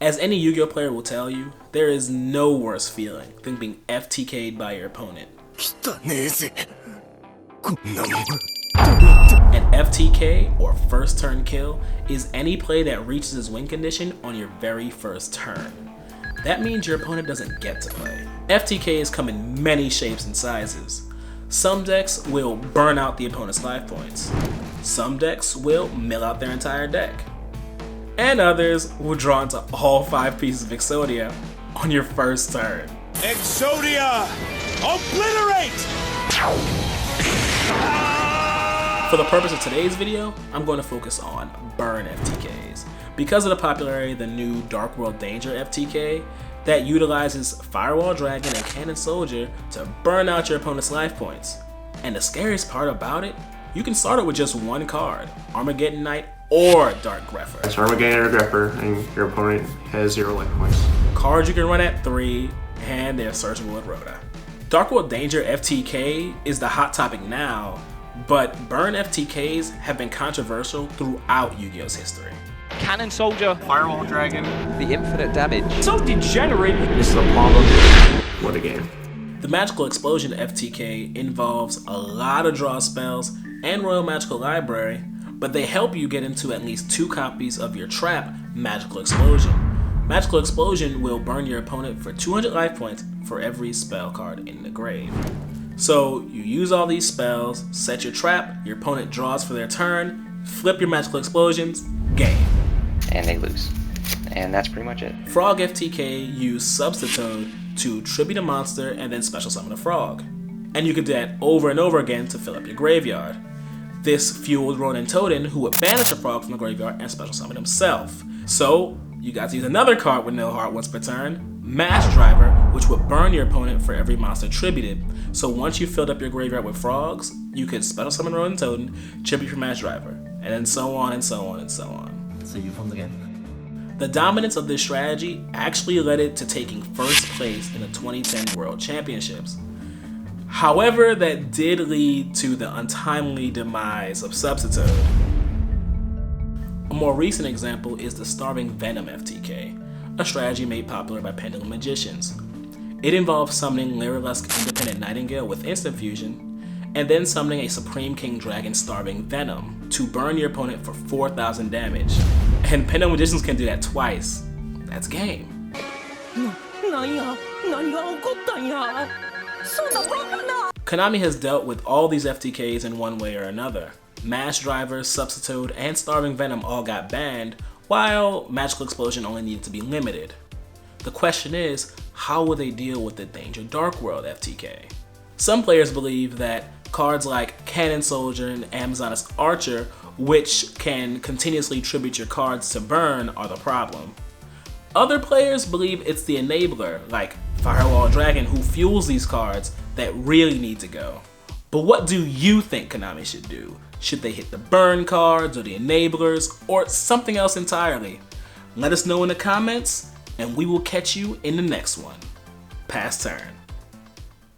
As any Yu-Gi-Oh player will tell you, there is no worse feeling than being FTK'd by your opponent. An FTK, or first turn kill, is any play that reaches its win condition on your very first turn. That means your opponent doesn't get to play. FTKs come in many shapes and sizes. Some decks will burn out the opponent's life points. Some decks will mill out their entire deck. And others will draw into all 5 pieces of Exodia on your first turn. Exodia! Obliterate! For the purpose of today's video, I'm going to focus on burn FTKs. Because of the popularity of the new Dark World Danger FTK that utilizes Firewall Dragon and Cannon Soldier to burn out your opponent's life points. And the scariest part about it, you can start it with just one card, Armageddon Knight or Dark Grepher. It's Armageddon or Grepher, and your opponent has 0 life points. Cards you can run at 3, and they're searchable with Rhoda. Dark World Danger FTK is the hot topic now, but burn FTKs have been controversial throughout Yu-Gi-Oh's history. Cannon Soldier, Firewall Dragon, the infinite damage. so degenerate. This is a problem. What a game. The Magical Explosion FTK involves a lot of draw spells and Royal Magical Library, but they help you get into at least 2 copies of your trap, Magical Explosion. Magical Explosion will burn your opponent for 200 life points for every spell card in the grave. So you use all these spells, set your trap, your opponent draws for their turn, flip your Magical Explosions, game. And they lose. And that's pretty much it. Frog FTK use Substitute to tribute a monster and then special summon a frog. And you could do that over and over again to fill up your graveyard. This fueled Ronin Toten, who would banish a frog from the graveyard and special summon himself. So you got to use another card with no heart once per turn, Mash Driver, which would burn your opponent for every monster tributed. So once you filled up your graveyard with frogs, you could special summon Ronin Toten, tribute your Mash Driver, and then so on and so on and so on. So you from the game. The dominance of this strategy actually led it to taking first place in the 2010 World Championships. However, that did lead to the untimely demise of Substitute. A more recent example is the Starving Venom FTK, a strategy made popular by Pendulum Magicians. It involves summoning Lyrilusk Independent Nightingale with instant fusion, and then summoning a Supreme King Dragon Starving Venom to burn your opponent for 4,000 damage. And Pendulum Magicians can do that twice. That's game. Konami has dealt with all these FTKs in one way or another. Mash Driver, Substitute, and Starving Venom all got banned, while Magical Explosion only needed to be limited. The question is, how will they deal with the Danger Dark World FTK? Some players believe that cards like Cannon Soldier and Amazoness Archer, which can continuously tribute your cards to burn, are the problem. Other players believe it's the enabler, like Firewall Dragon, who fuels these cards, that really need to go. But what do you think Konami should do? Should they hit the burn cards, or the enablers, or something else entirely? Let us know in the comments, and we will catch you in the next one. Pass turn.